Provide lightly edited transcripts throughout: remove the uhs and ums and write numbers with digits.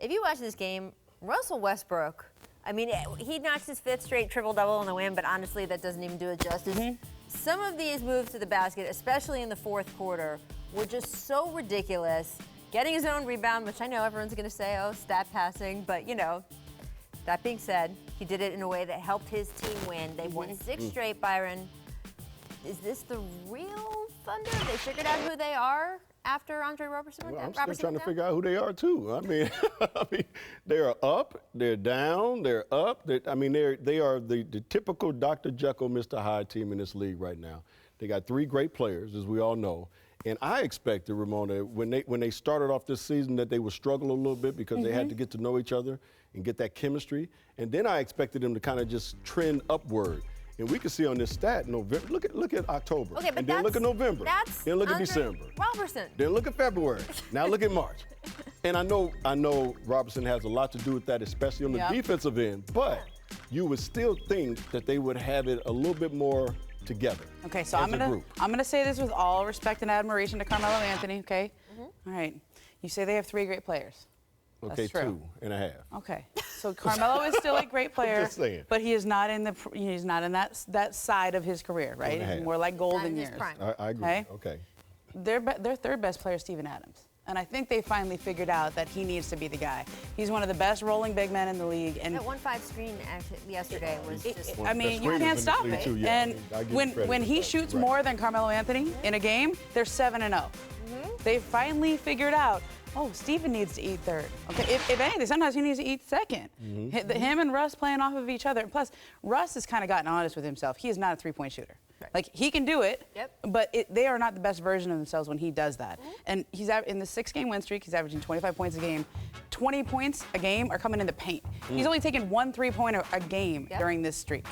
if you watch this game, Russell Westbrook, I mean, he notched his 5th straight triple-double in the win, but honestly, that doesn't even do it justice. Some of these moves to the basket, especially in the 4th quarter, were just so ridiculous. Getting his own rebound, which I know everyone's going to say, oh, stat passing, but, you know, that being said, he did it in a way that helped his team win. They've won 6 straight, Byron. Is this the real Thunder? They figured out who they are after Andre Robertson went down? I'm still trying to figure out who they are, too. I mean, they are up, they're down, they're up. They are the typical Dr. Jekyll, Mr. Hyde team in this league right now. They got 3 great players, as we all know. And I expected, Ramona, when they started off this season that they would struggle a little bit because they had to get to know each other and get that chemistry. And then I expected them to kind of just trend upward. And we can see on this stat, November. Look at October. Okay, but and then look at November. Then look at Andre December. Robertson. Then look at February. Now look at March. And I know Robertson has a lot to do with that, especially on the defensive end. But you would still think that they would have it a little bit more together. Okay, so I'm gonna say this with all respect and admiration to Carmelo Anthony. Okay. All right. You say they have 3 great players. Okay, 2.5. Okay, so Carmelo is still a great player, Just saying. but he is not in that side of his career, right? He's more like golden years. I agree. Okay. Their 3rd best player is Steven Adams, and I think they finally figured out that he needs to be the guy. He's one of the best rolling big men in the league, and that 1-5 screen yesterday was just. I mean, you can't stop it. And when he shoots more than Carmelo Anthony in a game, they're 7-0. They finally figured out. Oh, Steven needs to eat 3rd. Okay, if anything, sometimes he needs to eat 2nd. Him and Russ playing off of each other. Plus, Russ has kind of gotten honest with himself. He is not a 3-point shooter. Right. Like, he can do it, but they are not the best version of themselves when he does that. And he's in the 6-game win streak, he's averaging 25 points a game. 20 points a game are coming in the paint. He's only taken 1 3-pointer a game during this streak.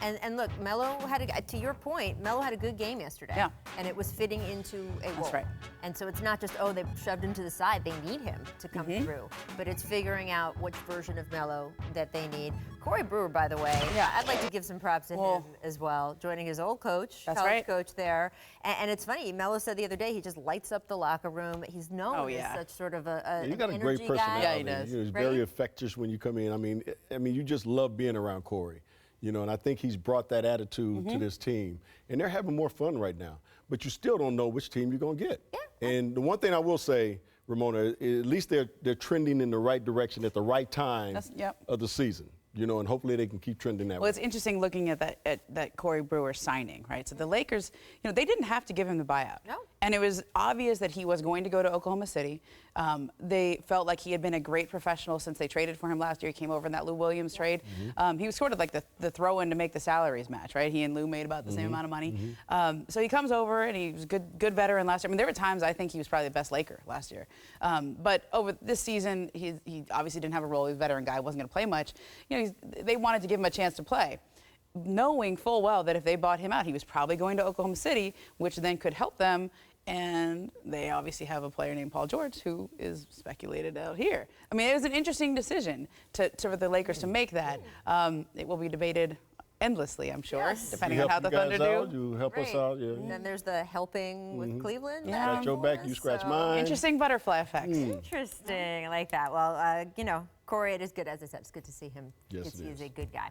And look, Melo to your point, Melo had a good game yesterday. Yeah. And it was fitting into a role. That's right. And so it's not just, oh, they shoved him to the side. They need him to come through. But it's figuring out which version of Melo that they need. Corey Brewer, by the way, I'd like to give some props to him as well, joining his old coach, college coach there. And it's funny, Melo said the other day he just lights up the locker room. He's known as such sort of you got a great personality. Guy. Yeah, he does. He's very infectious when you come in. I mean, you just love being around Corey. And I think he's brought that attitude to this team. And they're having more fun right now. But you still don't know which team you're going to get. And the one thing I will say, Ramona, at least they're trending in the right direction at the right time of the season. And hopefully they can keep trending that way. Well, it's interesting looking at that Corey Brewer signing, right? So the Lakers, they didn't have to give him the buyout. No. And it was obvious that he was going to go to Oklahoma City. They felt like he had been a great professional since they traded for him last year. He came over in that Lou Williams trade. He was sort of like the throw-in to make the salaries match, right? He and Lou made about the same amount of money. So he comes over, and he was a good veteran last year. I mean, there were times I think he was probably the best Laker last year. But over this season, he obviously didn't have a role. He was a veteran guy, wasn't going to play much. They wanted to give him a chance to play, knowing full well that if they bought him out, he was probably going to Oklahoma City, which then could help them. And they obviously have a player named Paul George who is speculated out here. I mean, it was an interesting decision for the Lakers to make that. It will be debated endlessly, I'm sure, depending on how the Thunder do. You help us out, And then there's the helping with Cleveland. Scratch your back, you scratch mine. Interesting butterfly effect. Interesting. I like that. Well, Corey, it is good, as I said, it's good to see him. Yes, He is a good guy.